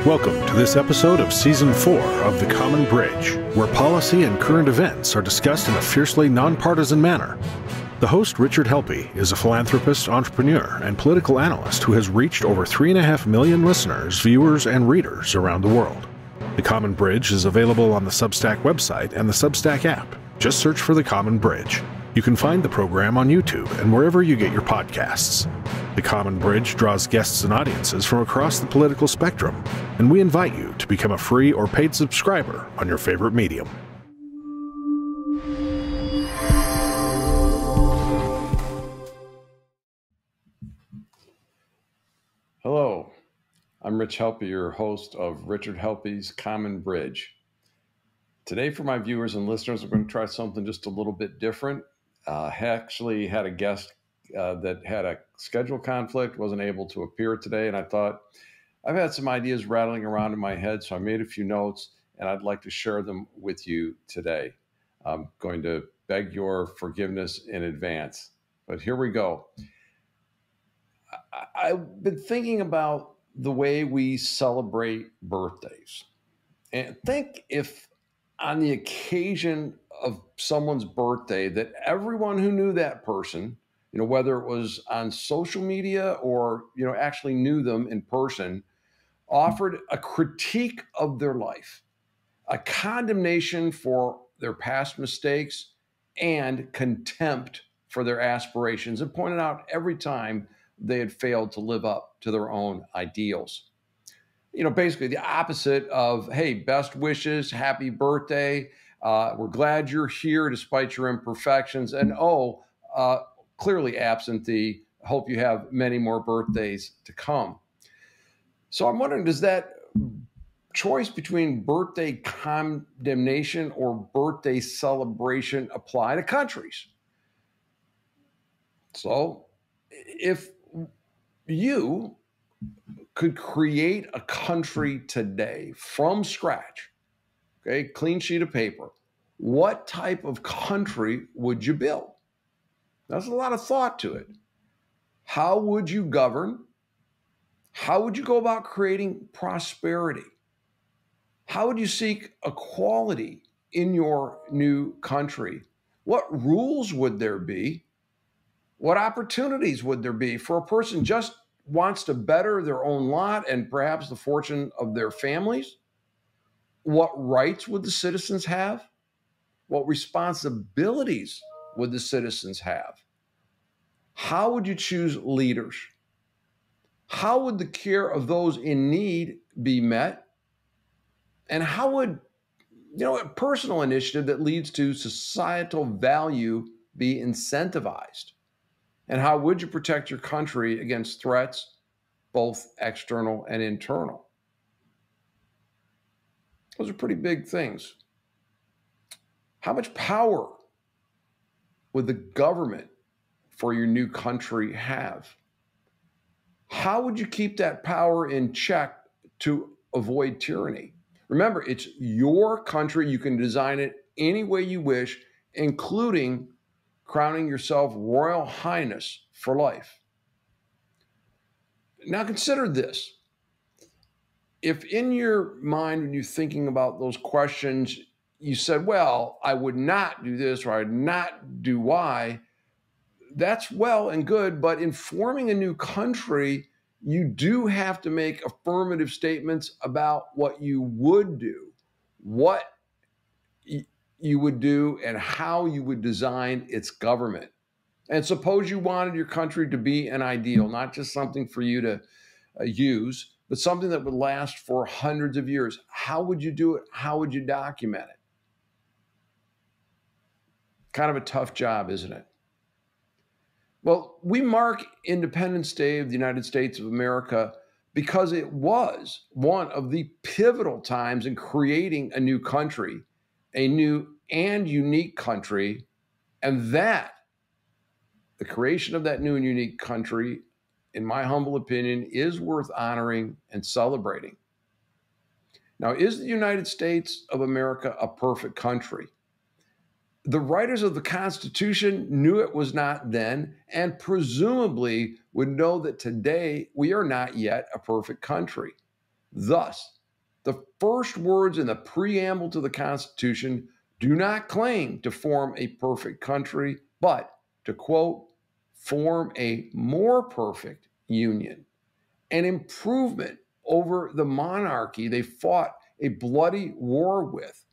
Welcome to this episode of Season 4 of The Common Bridge, where policy and current events are discussed in a fiercely nonpartisan manner. The host, Richard Helppie, is a philanthropist, entrepreneur, and political analyst who has reached over 3.5 million listeners, viewers, and readers around the world. The Common Bridge is available on the Substack website and the Substack app. Just search for The Common Bridge. You can find the program on YouTube and wherever you get your podcasts. The Common Bridge draws guests and audiences from across the political spectrum, and we invite you to become a free or paid subscriber on your favorite medium. Hello, I'm Rich Helppie, your host of Richard Helppie's Common Bridge. Today, for my viewers and listeners, I'm going to try something just a little bit different. Actually had a guest that had a schedule conflict, wasn't able to appear today, and I thought I've had some ideas rattling around in my head, so I made a few notes, and I'd like to share them with you today. I'm going to beg your forgiveness in advance, but here we go. I've been thinking about the way we celebrate birthdays, and think if on the occasion of someone's birthday that everyone who knew that person, whether it was on social media or, actually knew them in person, offered a critique of their life, a condemnation for their past mistakes, and contempt for their aspirations, and pointed out every time they had failed to live up to their own ideals. Basically the opposite of, hey, best wishes, happy birthday, we're glad you're here despite your imperfections, and clearly absent the hope you have many more birthdays to come. So I'm wondering, does that choice between birthday condemnation or birthday celebration apply to countries? So if you could create a country today from scratch, okay, clean sheet of paper, what type of country would you build? There's a lot of thought to it. How would you govern? How would you go about creating prosperity? How would you seek equality in your new country? What rules would there be? What opportunities would there be for a person just wants to better their own lot and perhaps the fortune of their families? What rights would the citizens have? What responsibilities would the citizens have? How would you choose leaders? How would the care of those in need be met? And how would, a personal initiative that leads to societal value be incentivized? And how would you protect your country against threats, both external and internal? Those are pretty big things. How much power would the government for your new country have? How would you keep that power in check to avoid tyranny? Remember, it's your country. You can design it any way you wish, including crowning yourself Royal Highness for life. Now consider this. If in your mind, when you're thinking about those questions, you said, well, I would not do this or I would not do Y, that's well and good, but in forming a new country, you do have to make affirmative statements about what you would do, what you would do, and how you would design its government. And suppose you wanted your country to be an ideal, not just something for you to use, but something that would last for hundreds of years. How would you do it? How would you document it? Kind of a tough job, isn't it? Well, we mark Independence Day of the United States of America because it was one of the pivotal times in creating a new country, a new and unique country, and that the creation of that new and unique country, in my humble opinion, is worth honoring and celebrating. Now, is the United States of America a perfect country? The writers of the Constitution knew it was not then, and presumably would know that today we are not yet a perfect country. Thus, The first words in the preamble to the Constitution do not claim to form a perfect country, but to, quote, form a more perfect union, an improvement over the monarchy they fought a bloody war with,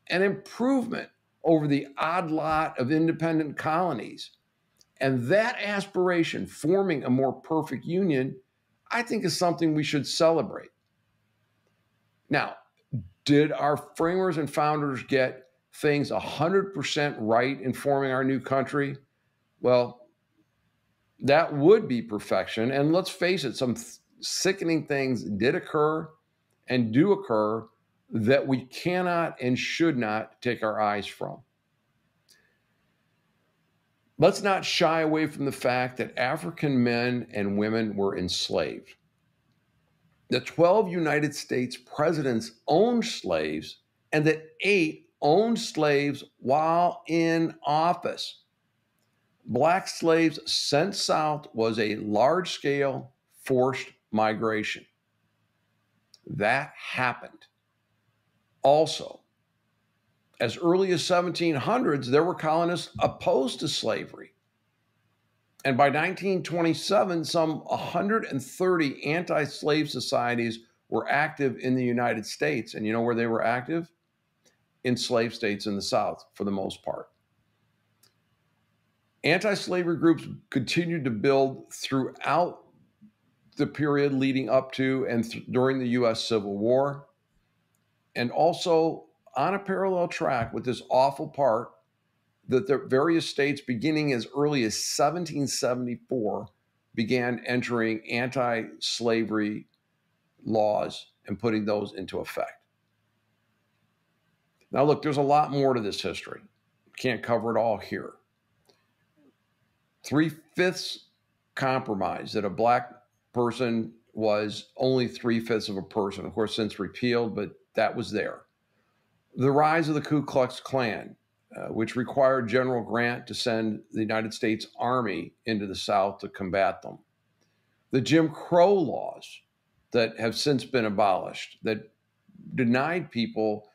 an improvement over the odd lot of independent colonies. And that aspiration, forming a more perfect union, I think is something we should celebrate. Now, did our framers and founders get things 100% right in forming our new country? Well, that would be perfection. And let's face it, some sickening things did occur and do occur that we cannot and should not take our eyes from. Let's not shy away from the fact that African men and women were enslaved. The 12 United States presidents owned slaves, and that 8 owned slaves while in office. Black slaves sent south was a large-scale forced migration. That happened. Also, as early as 1700s, there were colonists opposed to slavery. And by 1927, some 130 anti-slave societies were active in the United States. And you know where they were active? In slave states in the South, for the most part. Anti-slavery groups continued to build throughout the period leading up to and during the U.S. Civil War, and also on a parallel track with this awful part that the various states, beginning as early as 1774, began entering anti-slavery laws and putting those into effect. Now, look, there's a lot more to this history. Can't cover it all here. 3/5 compromise, that a black person was only 3/5 of a person, of course, since repealed, but that was there. The rise of the Ku Klux Klan, which required General Grant to send the United States Army into the South to combat them. The Jim Crow laws that have since been abolished, that denied people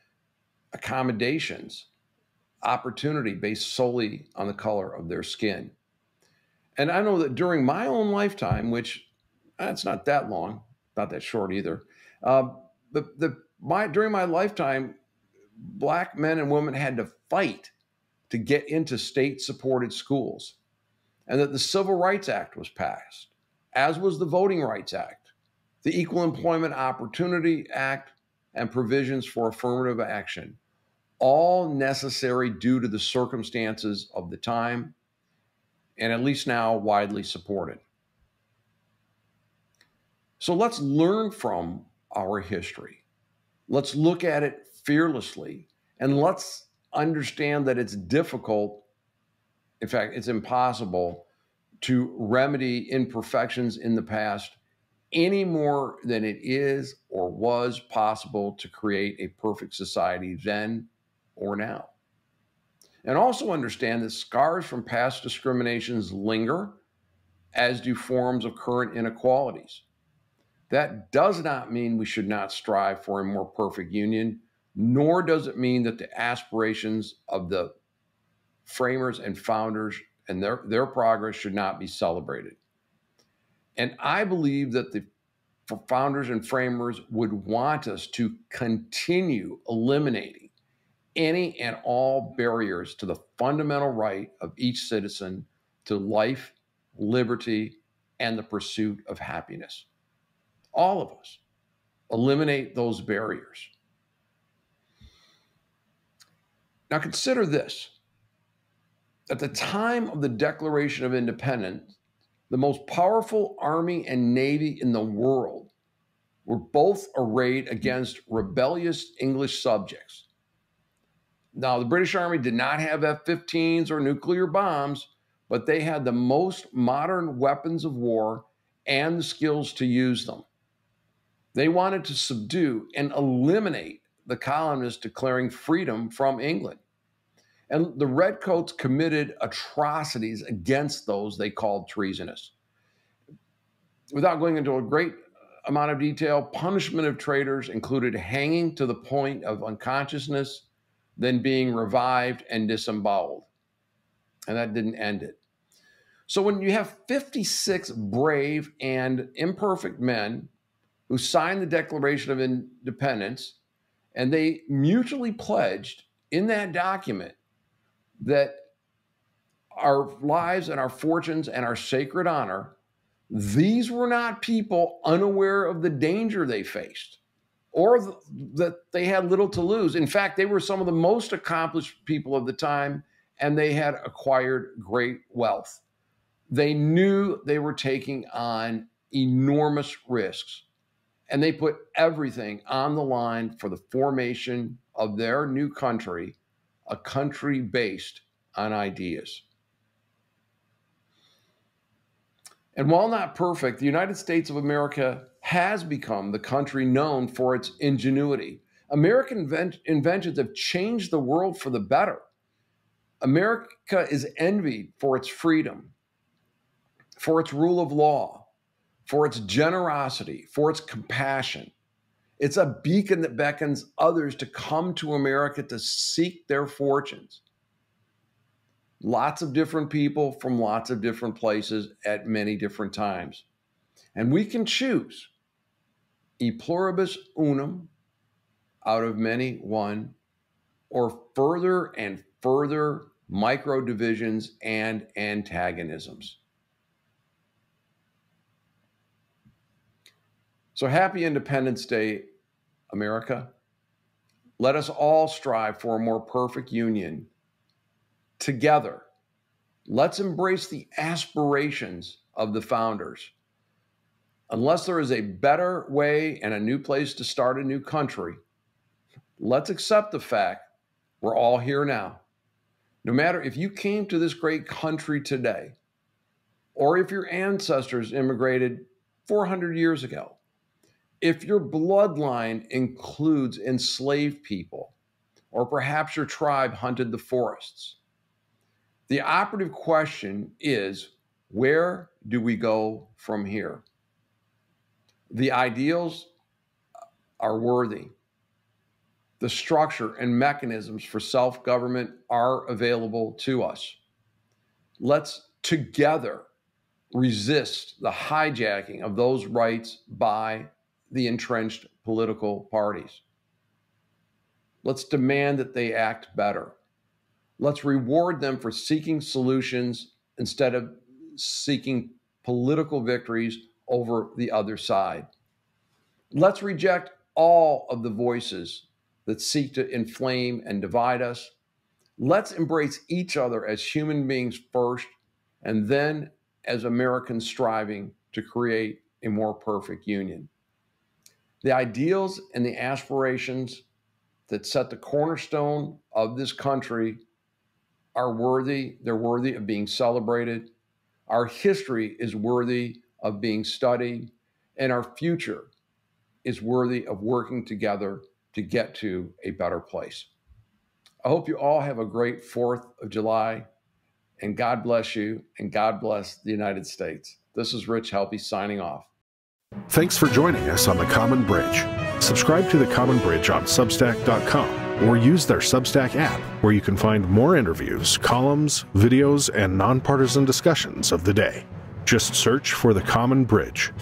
accommodations, opportunity based solely on the color of their skin. And I know that during my own lifetime, which it's not that long, not that short either, during my lifetime, Black men and women had to fight to get into state-supported schools, and that the Civil Rights Act was passed, as was the Voting Rights Act, the Equal Employment Opportunity Act, and provisions for affirmative action, all necessary due to the circumstances of the time, and at least now widely supported. So let's learn from our history. Let's look at it fearlessly, and let's understand that it's difficult, in fact, it's impossible to remedy imperfections in the past any more than it is or was possible to create a perfect society then or now. And also understand that scars from past discriminations linger, as do forms of current inequalities. That does not mean we should not strive for a more perfect union, nor does it mean that the aspirations of the framers and founders and their progress should not be celebrated. And I believe that the founders and framers would want us to continue eliminating any and all barriers to the fundamental right of each citizen to life, liberty, and the pursuit of happiness. All of us. Eliminate those barriers. Now consider this. At the time of the Declaration of Independence, the most powerful army and navy in the world were both arrayed against rebellious English subjects. Now, the British Army did not have F-15s or nuclear bombs, but they had the most modern weapons of war and the skills to use them. They wanted to subdue and eliminate the colonists declaring freedom from England. And the Redcoats committed atrocities against those they called treasonous. Without going into a great amount of detail. Punishment of traitors included hanging to the point of unconsciousness, then being revived and disemboweled. And that didn't end it. So when you have 56 brave and imperfect men who signed the Declaration of Independence, and they mutually pledged in that document that our lives and our fortunes and our sacred honor, these were not people unaware of the danger they faced or that they had little to lose. In fact, they were some of the most accomplished people of the time, and they had acquired great wealth. They knew they were taking on enormous risks, and they put everything on the line for the formation of their new country, a country based on ideas. And while not perfect, the United States of America has become the country known for its ingenuity. American inventions have changed the world for the better. America is envied for its freedom, for its rule of law, for its generosity, for its compassion. It's a beacon that beckons others to come to America to seek their fortunes. Lots of different people from lots of different places at many different times. And we can choose e pluribus unum, out of many one, or further and further micro divisions and antagonisms. So happy Independence Day, America. Let us all strive for a more perfect union together. Let's embrace the aspirations of the founders. Unless there is a better way and a new place to start a new country, let's accept the fact we're all here now. No matter if you came to this great country today, or if your ancestors immigrated 400 years ago, if your bloodline includes enslaved people, or perhaps your tribe hunted the forests, the operative question is, where do we go from here? The ideals are worthy. The structure and mechanisms for self-government are available to us. Let's together resist the hijacking of those rights by the entrenched political parties. Let's demand that they act better. Let's reward them for seeking solutions instead of seeking political victories over the other side. Let's reject all of the voices that seek to inflame and divide us. Let's embrace each other as human beings first, and then as Americans striving to create a more perfect union. The ideals and the aspirations that set the cornerstone of this country are worthy. They're worthy of being celebrated. Our history is worthy of being studied, and our future is worthy of working together to get to a better place. I hope you all have a great 4th of July, and God bless you, and God bless the United States. This is Rich Helppie signing off. Thanks for joining us on The Common Bridge. Subscribe to The Common Bridge on Substack.com or use their Substack app, where you can find more interviews, columns, videos, and nonpartisan discussions of the day. Just search for The Common Bridge.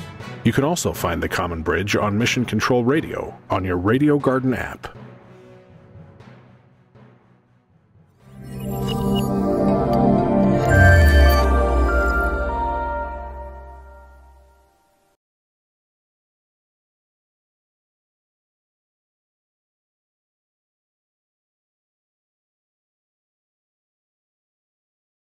You can also find The Common Bridge on Mission Control Radio on your Radio Garden app.